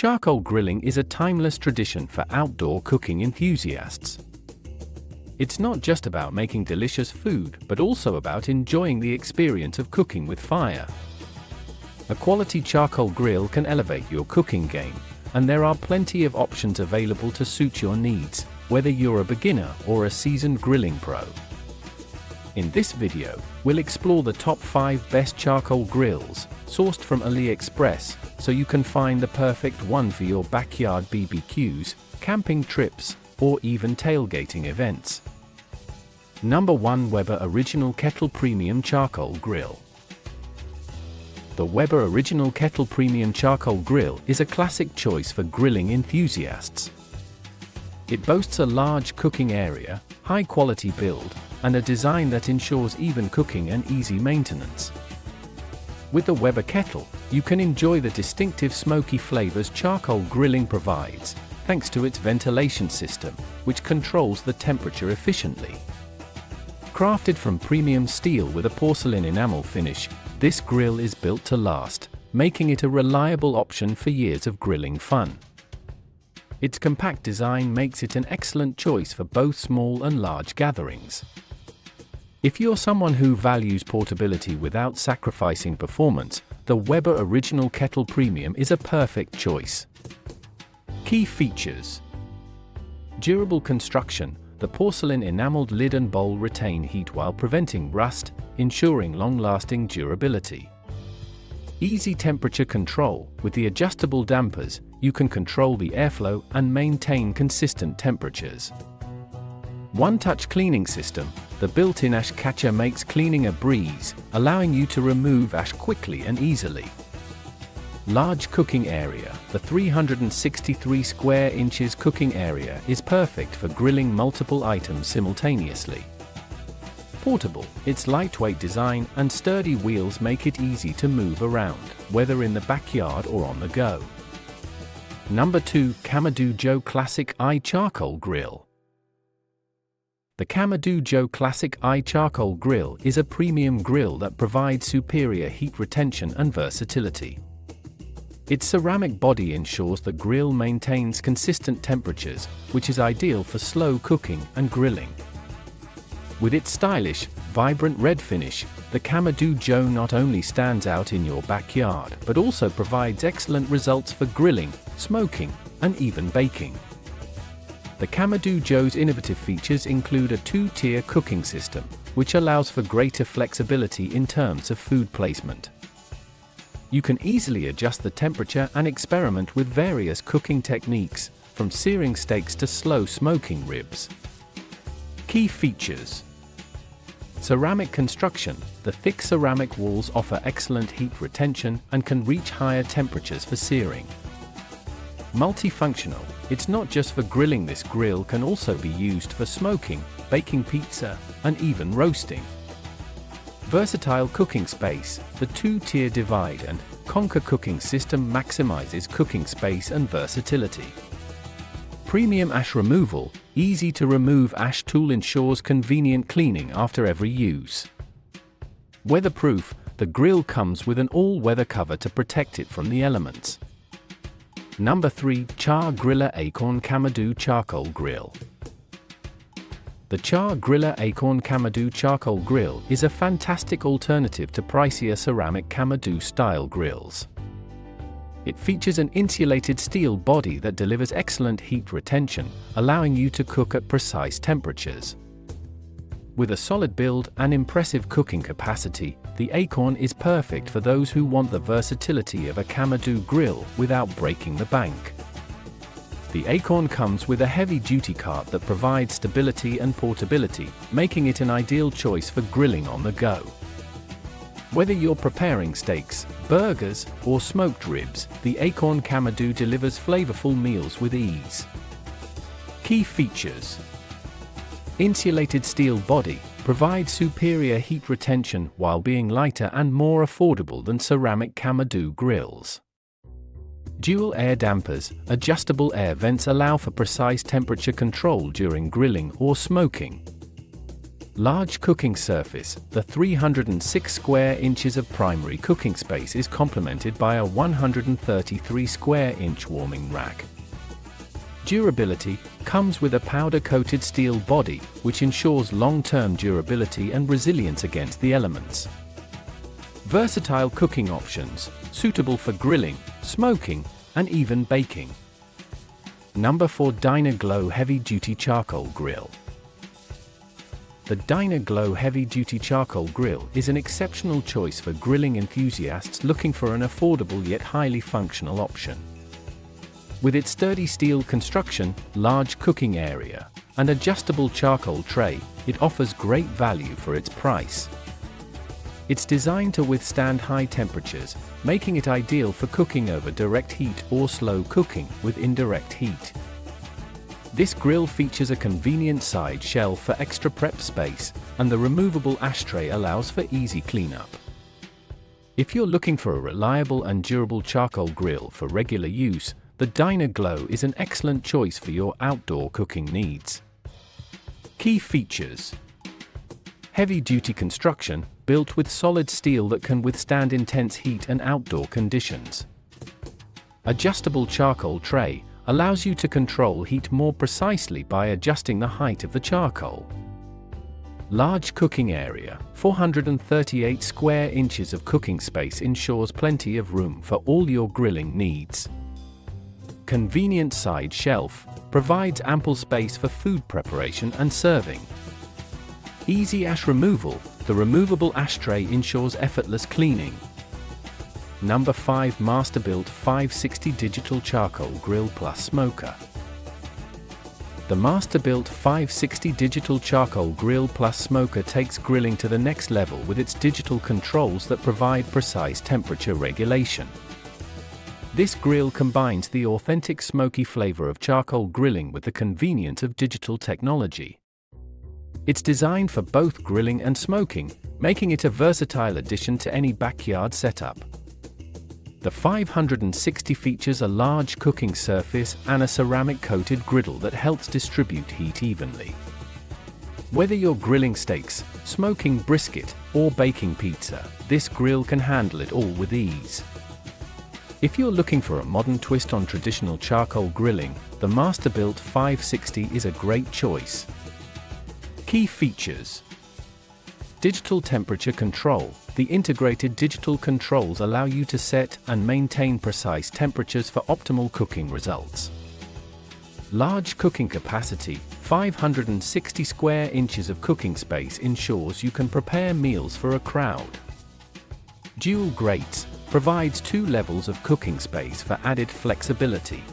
Charcoal grilling is a timeless tradition for outdoor cooking enthusiasts. It's not just about making delicious food, but also about enjoying the experience of cooking with fire. A quality charcoal grill can elevate your cooking game, and there are plenty of options available to suit your needs, whether you're a beginner or a seasoned grilling pro. In this video, we'll explore the top 5 best charcoal grills, sourced from AliExpress, so you can find the perfect one for your backyard BBQs, camping trips, or even tailgating events. Number 1. Weber Original Kettle Premium Charcoal Grill. The Weber Original Kettle Premium Charcoal Grill is a classic choice for grilling enthusiasts. It boasts a large cooking area, high-quality build, and a design that ensures even cooking and easy maintenance. With the Weber kettle, you can enjoy the distinctive smoky flavors charcoal grilling provides, thanks to its ventilation system, which controls the temperature efficiently. Crafted from premium steel with a porcelain enamel finish, this grill is built to last, making it a reliable option for years of grilling fun. Its compact design makes it an excellent choice for both small and large gatherings. If you're someone who values portability without sacrificing performance, the Weber Original Kettle Premium is a perfect choice. Key features: durable construction. The porcelain enameled lid and bowl retain heat while preventing rust, ensuring long-lasting durability. Easy temperature control. With the adjustable dampers, you can control the airflow and maintain consistent temperatures. One-touch cleaning system. The built-in ash catcher makes cleaning a breeze, allowing you to remove ash quickly and easily. Large cooking area. The 363 square inches cooking area is perfect for grilling multiple items simultaneously. Portable. Its lightweight design and sturdy wheels make it easy to move around, whether in the backyard or on the go. Number 2. Kamado Joe Classic Eye Charcoal Grill. The Kamado Joe Classic Eye Charcoal Grill is a premium grill that provides superior heat retention and versatility. Its ceramic body ensures the grill maintains consistent temperatures, which is ideal for slow cooking and grilling. With its stylish, vibrant red finish, the Kamado Joe not only stands out in your backyard but also provides excellent results for grilling, smoking, and even baking. The Kamado Joe's innovative features include a 2-tier cooking system, which allows for greater flexibility in terms of food placement. You can easily adjust the temperature and experiment with various cooking techniques, from searing steaks to slow smoking ribs. Key features: ceramic construction. The thick ceramic walls offer excellent heat retention and can reach higher temperatures for searing. Multifunctional. It's not just for grilling. This grill can also be used for smoking, baking pizza, and even roasting. Versatile cooking space. The 2-tier divide and conquer cooking system maximizes cooking space and versatility. Premium ash removal. Easy to remove ash tool ensures convenient cleaning after every use. Weatherproof. The grill comes with an all-weather cover to protect it from the elements. Number 3. Char Griller Acorn Kamado Charcoal Grill. The Char Griller Acorn Kamado Charcoal Grill is a fantastic alternative to pricier ceramic Kamado-style grills. It features an insulated steel body that delivers excellent heat retention, allowing you to cook at precise temperatures. With a solid build and impressive cooking capacity, the Acorn is perfect for those who want the versatility of a Kamado grill without breaking the bank. The Acorn comes with a heavy-duty cart that provides stability and portability, making it an ideal choice for grilling on the go. Whether you're preparing steaks, burgers, or smoked ribs, the Acorn Kamado delivers flavorful meals with ease. Key features: insulated steel body, provides superior heat retention while being lighter and more affordable than ceramic Kamado grills. Dual air dampers. Adjustable air vents allow for precise temperature control during grilling or smoking. Large cooking surface. The 306 square inches of primary cooking space is complemented by a 133 square inch warming rack. Durability. Comes with a powder-coated steel body, which ensures long-term durability and resilience against the elements. Versatile cooking options, suitable for grilling, smoking, and even baking. Number 4. Dyna-Glo Heavy Duty Charcoal Grill. The Dyna-Glo Heavy Duty Charcoal Grill is an exceptional choice for grilling enthusiasts looking for an affordable yet highly functional option. With its sturdy steel construction, large cooking area, and adjustable charcoal tray, it offers great value for its price. It's designed to withstand high temperatures, making it ideal for cooking over direct heat or slow cooking with indirect heat. This grill features a convenient side shelf for extra prep space, and the removable ashtray allows for easy cleanup. If you're looking for a reliable and durable charcoal grill for regular use, the Dyna-Glo is an excellent choice for your outdoor cooking needs. Key features: heavy-duty construction, built with solid steel that can withstand intense heat and outdoor conditions. Adjustable charcoal tray allows you to control heat more precisely by adjusting the height of the charcoal. Large cooking area. 438 square inches of cooking space ensures plenty of room for all your grilling needs. Convenient side shelf provides ample space for food preparation and serving. Easy ash removal. The removable ashtray ensures effortless cleaning. Number 5. Masterbuilt 560 Digital Charcoal Grill Plus Smoker. The Masterbuilt 560 Digital Charcoal Grill Plus Smoker takes grilling to the next level with its digital controls that provide precise temperature regulation. This grill combines the authentic smoky flavor of charcoal grilling with the convenience of digital technology. It's designed for both grilling and smoking, making it a versatile addition to any backyard setup. The 560 features a large cooking surface and a ceramic-coated griddle that helps distribute heat evenly. Whether you're grilling steaks, smoking brisket, or baking pizza, this grill can handle it all with ease. If you're looking for a modern twist on traditional charcoal grilling, the Masterbuilt 560 is a great choice. Key features: digital temperature control. The integrated digital controls allow you to set and maintain precise temperatures for optimal cooking results. Large cooking capacity. 560 square inches of cooking space ensures you can prepare meals for a crowd. Dual grates provides 2 levels of cooking space for added flexibility.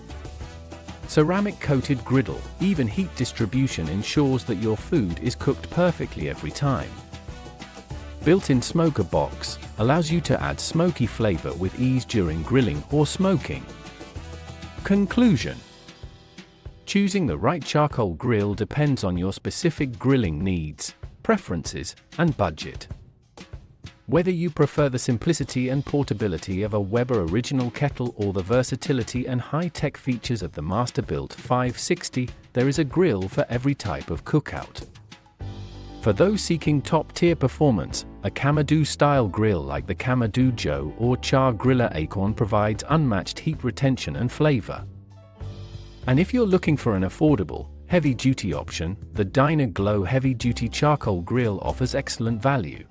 Ceramic-coated griddle. Even heat distribution ensures that your food is cooked perfectly every time. Built-in smoker box allows you to add smoky flavor with ease during grilling or smoking. Conclusion: choosing the right charcoal grill depends on your specific grilling needs, preferences, and budget. Whether you prefer the simplicity and portability of a Weber original kettle or the versatility and high-tech features of the Masterbuilt 560, there is a grill for every type of cookout. For those seeking top-tier performance, a kamado-style grill like the Kamado Joe or Char Griller Acorn provides unmatched heat retention and flavor. And if you're looking for an affordable, heavy-duty option, the Dyna-Glo Heavy Duty Charcoal Grill offers excellent value.